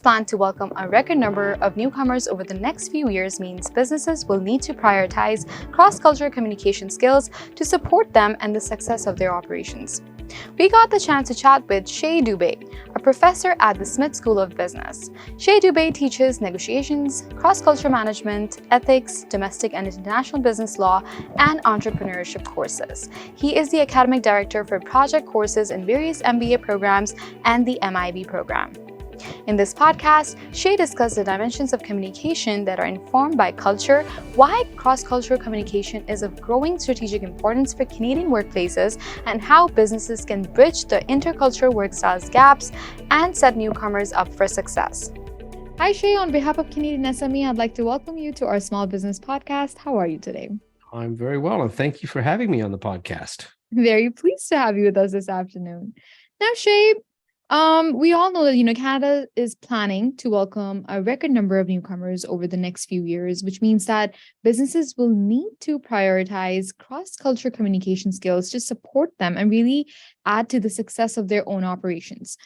plan to welcome a record number of newcomers over the next few years means businesses will need to prioritize cross-cultural communication skills to support them and the success of their operations. We got the chance to chat with Shai Dubey, a professor at the Smith School of Business. Shai Dubey teaches negotiations, cross-cultural management, ethics, domestic and international business law, and entrepreneurship courses. He is the academic director for project courses in various MBA programs and the MIB program. In this podcast, Shai discussed the dimensions of communication that are informed by culture, why cross-cultural communication is of growing strategic importance for Canadian workplaces, and how businesses can bridge the intercultural work styles gaps and set newcomers up for success. Hi, Shai. On behalf of Canadian SME, I'd like to welcome you to our small business podcast. How are you today? I'm very well, and thank you for having me on the podcast. Very pleased to have you with us this afternoon. Now, Shai, we all know that, Canada is planning to welcome a record number of newcomers over the next few years, which means that businesses will need to prioritize cross-cultural communication skills to support them and really add to the success of their own operations.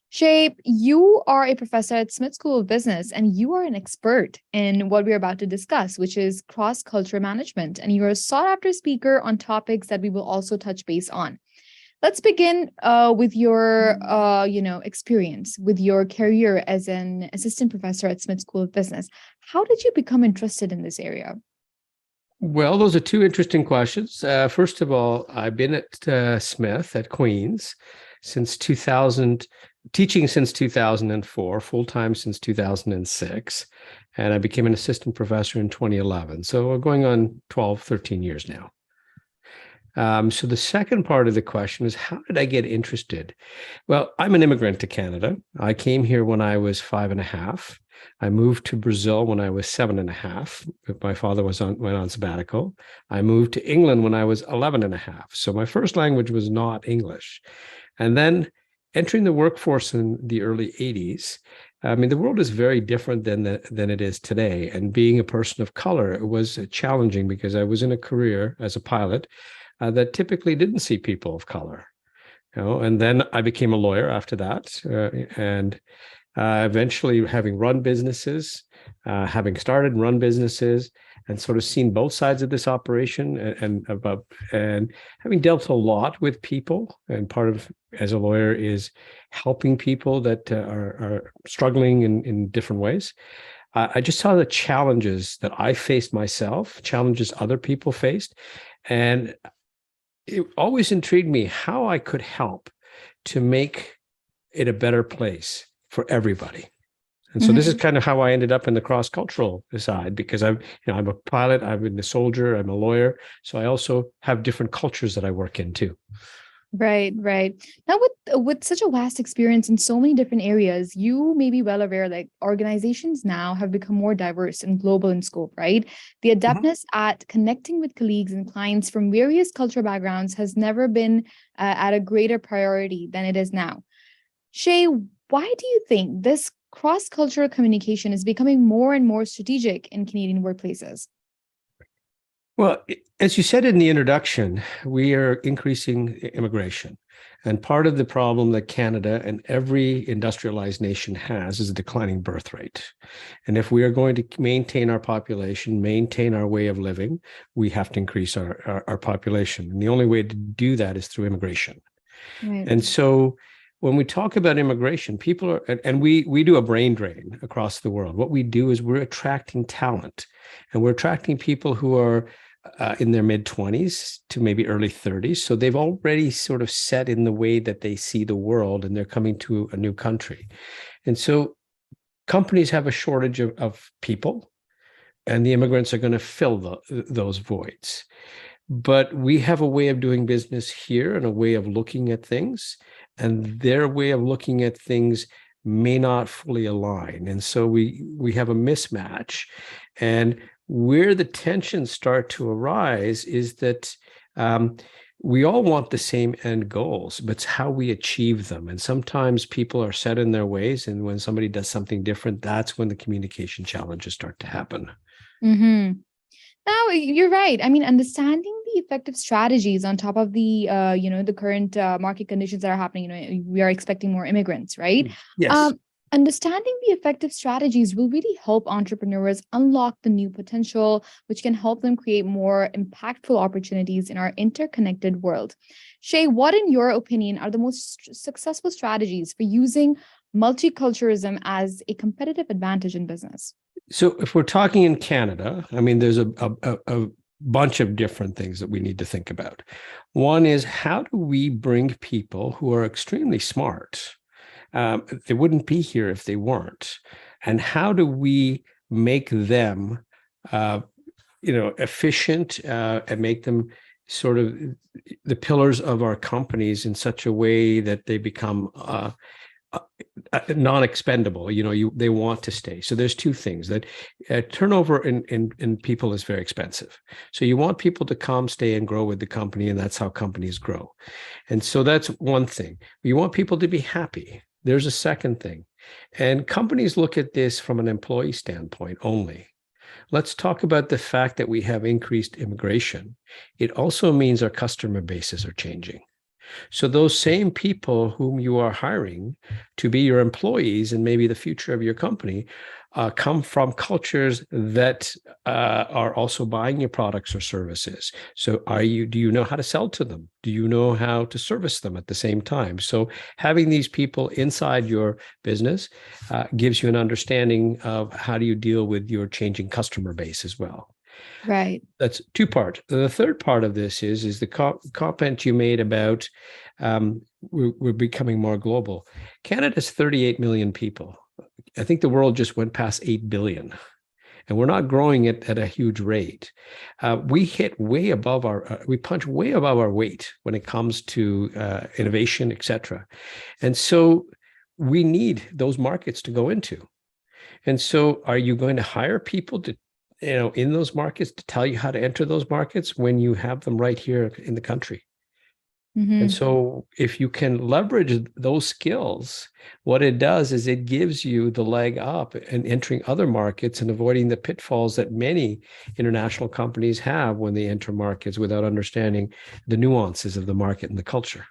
Shai, you are a professor at Smith School of Business, and you are an expert in what we're about to discuss, which is cross-cultural management, and you're a sought-after speaker on topics that we will also touch base on. Let's begin with your, experience with your career as an assistant professor at Smith School of Business. How did you become interested in this area? Well, those are two interesting questions. First of all, I've been at Smith at Queen's since 2000, teaching since 2004, full-time since 2006, and I became an assistant professor in 2011. So we're going on 12, 13 years now. So the second part of the question is, how did I get interested? Well, I'm an immigrant to Canada. I came here when I was 5.5. I moved to Brazil when I was 7.5. My father went on sabbatical. I moved to England when I was 11.5. So my first language was not English. And then entering the workforce in the early 80s, the world is very different than it is today. And being a person of color, it was challenging because I was in a career as a pilot that typically didn't see people of color, and then I became a lawyer after that, and eventually having run businesses, having started and run businesses, and sort of seen both sides of this operation, and having dealt a lot with people, and part of as a lawyer is helping people that are struggling in different ways. I just saw the challenges that I faced myself, challenges other people faced, and it always intrigued me how I could help to make it a better place for everybody. And so this is kind of how I ended up in the cross-cultural side, because I'm a pilot, I'm a soldier, I'm a lawyer. So I also have different cultures that I work in too. Right. Now, with such a vast experience in so many different areas, you may be well aware that organizations now have become more diverse and global in scope, right? The adeptness at connecting with colleagues and clients from various cultural backgrounds has never been at a greater priority than it is now. Shai, why do you think this cross-cultural communication is becoming more and more strategic in Canadian workplaces? Well, as you said in the introduction, we are increasing immigration. And part of the problem that Canada and every industrialized nation has is a declining birth rate. And if we are going to maintain our population, maintain our way of living, we have to increase our population. And the only way to do that is through immigration. Right. And so when we talk about immigration, people are, and we do a brain drain across the world. What we do is we're attracting talent, and we're attracting people who are in their mid-20s to maybe early 30s. So they've already sort of set in the way that they see the world, and they're coming to a new country. And so companies have a shortage of people, and the immigrants are going to fill those voids. But we have a way of doing business here and a way of looking at things, and their way of looking at things may not fully align. And so we have a mismatch. And where the tensions start to arise is that we all want the same end goals, but it's how we achieve them. And sometimes people are set in their ways, and when somebody does something different, that's when the communication challenges start to happen. No, you're right. Understanding the effective strategies on top of the, the current market conditions that are happening. We are expecting more immigrants, right? Yes. Understanding the effective strategies will really help entrepreneurs unlock the new potential, which can help them create more impactful opportunities in our interconnected world. Shay, what, in your opinion, are the most successful strategies for using multiculturalism as a competitive advantage in business? So if we're talking in Canada, I mean, there's a bunch of different things that we need to think about. One is, how do we bring people who are extremely smart? They wouldn't be here if they weren't. And how do we make them, efficient, and make them sort of the pillars of our companies in such a way that they become non-expendable? They want to stay. So there's two things. That turnover in people is very expensive. So you want people to come, stay, and grow with the company, and that's how companies grow. And so that's one thing. You want people to be happy. There's a second thing. And companies look at this from an employee standpoint only. Let's talk about the fact that we have increased immigration. It also means our customer bases are changing. So those same people whom you are hiring to be your employees and maybe the future of your company come from cultures that are also buying your products or services. So do you know how to sell to them? Do you know how to service them at the same time? So having these people inside your business gives you an understanding of how do you deal with your changing customer base as well. Right. That's two parts. The third part of this is the comment you made about we're becoming more global. Canada's 38 million people. I think the world just went past 8 billion, and we're not growing it at a huge rate. We punch way above our weight when it comes to innovation, et cetera. And so we need those markets to go into. And so are you going to hire people to in those markets to tell you how to enter those markets when you have them right here in the country? Mm-hmm. And so if you can leverage those skills, what it does is it gives you the leg up in entering other markets and avoiding the pitfalls that many international companies have when they enter markets without understanding the nuances of the market and the culture.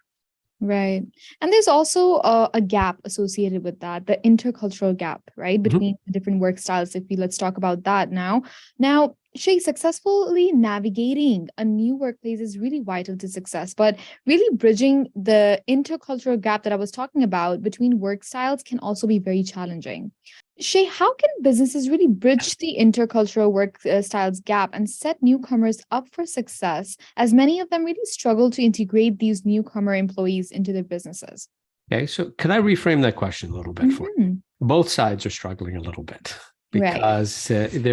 Right. And there's also a gap associated with that, the intercultural gap, right, between the different work styles. Let's talk about that now. Now, Shay, successfully navigating a new workplace is really vital to success, but really bridging the intercultural gap that I was talking about between work styles can also be very challenging. Shay, how can businesses really bridge the intercultural work styles gap and set newcomers up for success, as many of them really struggle to integrate these newcomer employees into their businesses? Okay, so can I reframe that question a little bit for you? Both sides are struggling a little bit because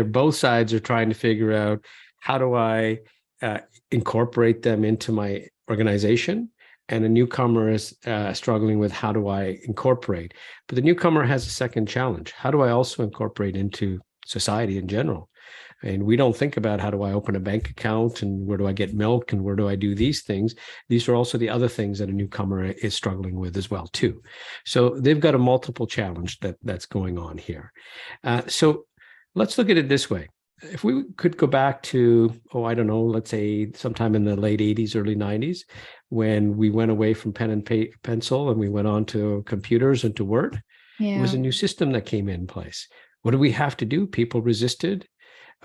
both sides are trying to figure out, how do I incorporate them into my organization? And a newcomer is struggling with, how do I incorporate? But the newcomer has a second challenge. How do I also incorporate into society in general? And we don't think about, how do I open a bank account, and where do I get milk, and where do I do these things? These are also the other things that a newcomer is struggling with as well, too. So they've got a multiple challenge that's going on here. So let's look at it this way. If we could go back to, I don't know, let's say sometime in the late 80s, early 90s, when we went away from pen and pencil and we went on to computers and to Word, it was a new system that came in place. What do we have to do? People resisted,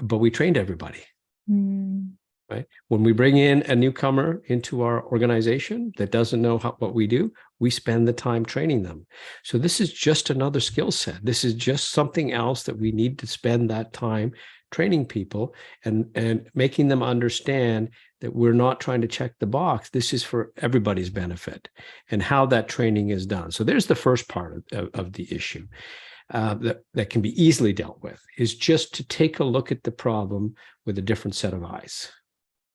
but we trained everybody. Right? When we bring in a newcomer into our organization that doesn't know what we do, we spend the time training them. So this is just another skill set. This is just something else that we need to spend that time training people and making them understand that we're not trying to check the box. This is for everybody's benefit, and how that training is done. So there's the first part of the issue that can be easily dealt with, is just to take a look at the problem with a different set of eyes.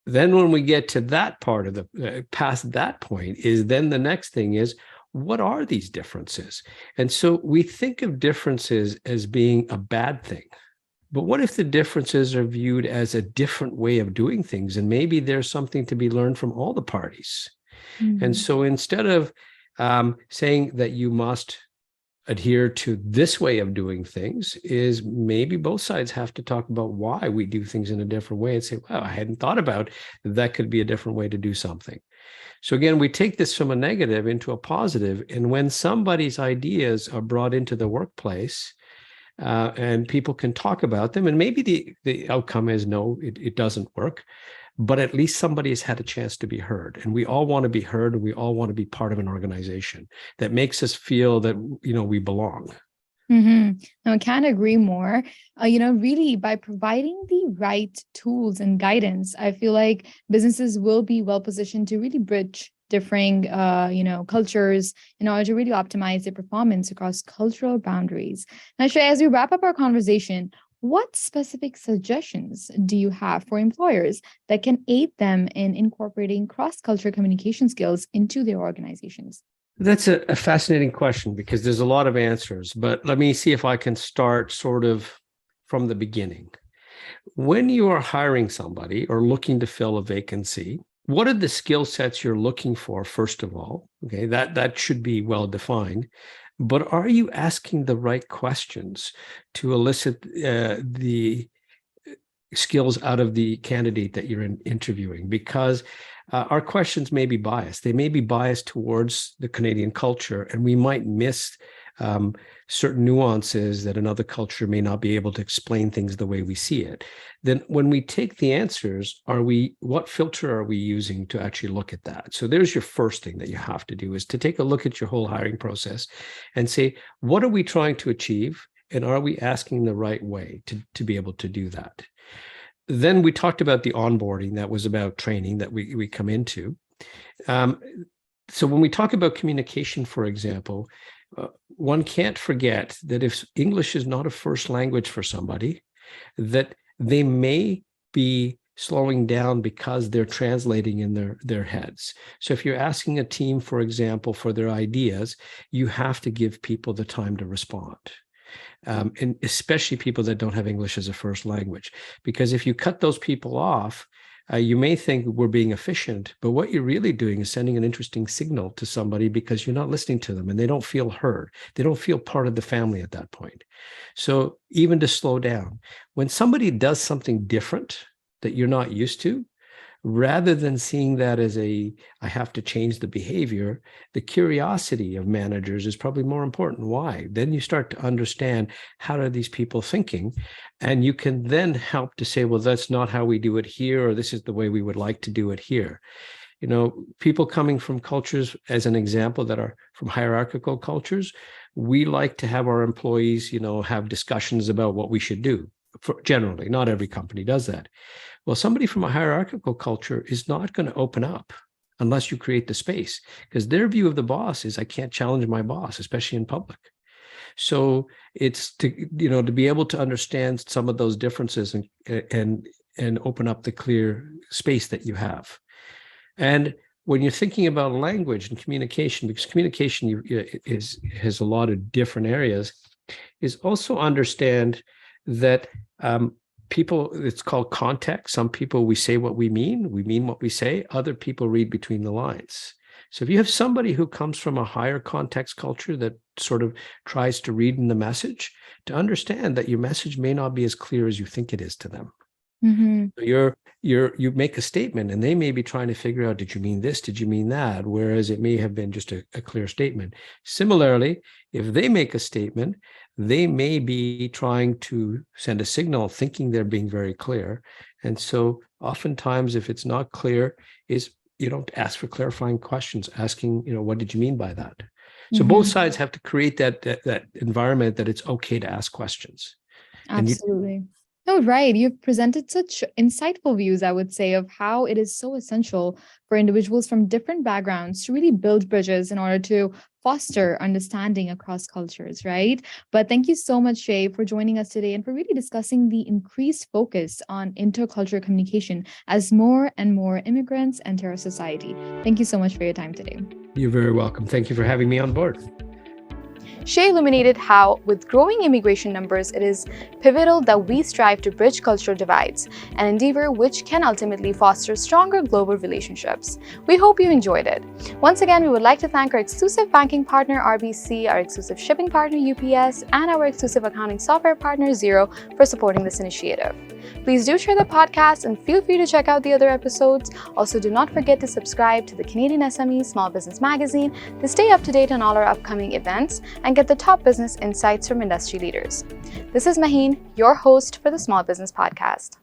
Then when we get to that part of past that point, is then the next thing is, what are these differences? And so we think of differences as being a bad thing. But what if the differences are viewed as a different way of doing things? And maybe there's something to be learned from all the parties. And so instead of saying that you must adhere to this way of doing things, is maybe both sides have to talk about why we do things in a different way and say, well, I hadn't thought about that could be a different way to do something. So again, we take this from a negative into a positive, and when somebody's ideas are brought into the workplace, and people can talk about them, and maybe the outcome is no, it doesn't work, but at least somebody has had a chance to be heard. And we all want to be heard, and we all want to be part of an organization that makes us feel that, we belong. No, I can't agree more. Really, by providing the right tools and guidance, I feel like businesses will be well positioned to really bridge differing, cultures in order to really optimize their performance across cultural boundaries. Now, Shay, as we wrap up our conversation, what specific suggestions do you have for employers that can aid them in incorporating cross-cultural communication skills into their organizations? That's a fascinating question because there's a lot of answers, but let me see if I can start sort of from the beginning. When you are hiring somebody or looking to fill a vacancy, what are the skill sets you're looking for, first of all? Okay, that should be well defined. But are you asking the right questions to elicit the skills out of the candidate that you're interviewing? Because our questions may be biased. They may be biased towards the Canadian culture, and we might miss certain nuances that another culture may not be able to explain things the way we see it. Then when we take the answers, what filter are we using to actually look at that? So there's your first thing that you have to do, is to take a look at your whole hiring process and say, what are we trying to achieve? And are we asking the right way to be able to do that? Then we talked about the onboarding. That was about training that we come into. So when we talk about communication, for example, one can't forget that if English is not a first language for somebody, that they may be slowing down because they're translating in their heads. So if you're asking a team, for example, for their ideas, you have to give people the time to respond. And especially people that don't have English as a first language, because if you cut those people off, you may think we're being efficient, but what you're really doing is sending an interesting signal to somebody because you're not listening to them and they don't feel heard. They don't feel part of the family at that point. So even to slow down, when somebody does something different that you're not used to, rather than seeing that as I have to change the behavior, the curiosity of managers is probably more important. Why? Then you start to understand, how are these people thinking? And you can then help to say, well, that's not how we do it here, or this is the way we would like to do it here. People coming from cultures, as an example, that are from hierarchical cultures, we like to have our employees, have discussions about what we should do. Generally, not every company does that. Well, somebody from a hierarchical culture is not going to open up unless you create the space, because their view of the boss is, I can't challenge my boss, especially in public. So it's to be able to understand some of those differences and open up the clear space that you have. And when you're thinking about language and communication, because communication has a lot of different areas, is also understand that people, it's called context. Some people, we say what we mean what we say. Other people read between the lines. So if you have somebody who comes from a higher context culture that sort of tries to read in the message, to understand that your message may not be as clear as you think it is to them. So you make a statement and they may be trying to figure out, did you mean this? Did you mean that? Whereas it may have been just a clear statement. Similarly, if they make a statement, they may be trying to send a signal thinking they're being very clear. And so oftentimes, if it's not clear, you don't ask for clarifying questions, asking, what did you mean by that? So both sides have to create that environment that it's okay to ask questions. Absolutely. No, right. You've presented such insightful views, I would say, of how it is so essential for individuals from different backgrounds to really build bridges in order to foster understanding across cultures, right? But thank you so much, Shay, for joining us today and for really discussing the increased focus on intercultural communication as more and more immigrants enter our society. Thank you so much for your time today. You're very welcome. Thank you for having me on board. Shay illuminated how, with growing immigration numbers, it is pivotal that we strive to bridge cultural divides, an endeavor which can ultimately foster stronger global relationships. We hope you enjoyed it. Once again, we would like to thank our exclusive banking partner, RBC, our exclusive shipping partner, UPS, and our exclusive accounting software partner, Xero, for supporting this initiative. Please do share the podcast and feel free to check out the other episodes. Also, do not forget to subscribe to the Canadian SME Small Business Magazine to stay up to date on all our upcoming events and get the top business insights from industry leaders. This is Maheen, your host for the Small Business Podcast.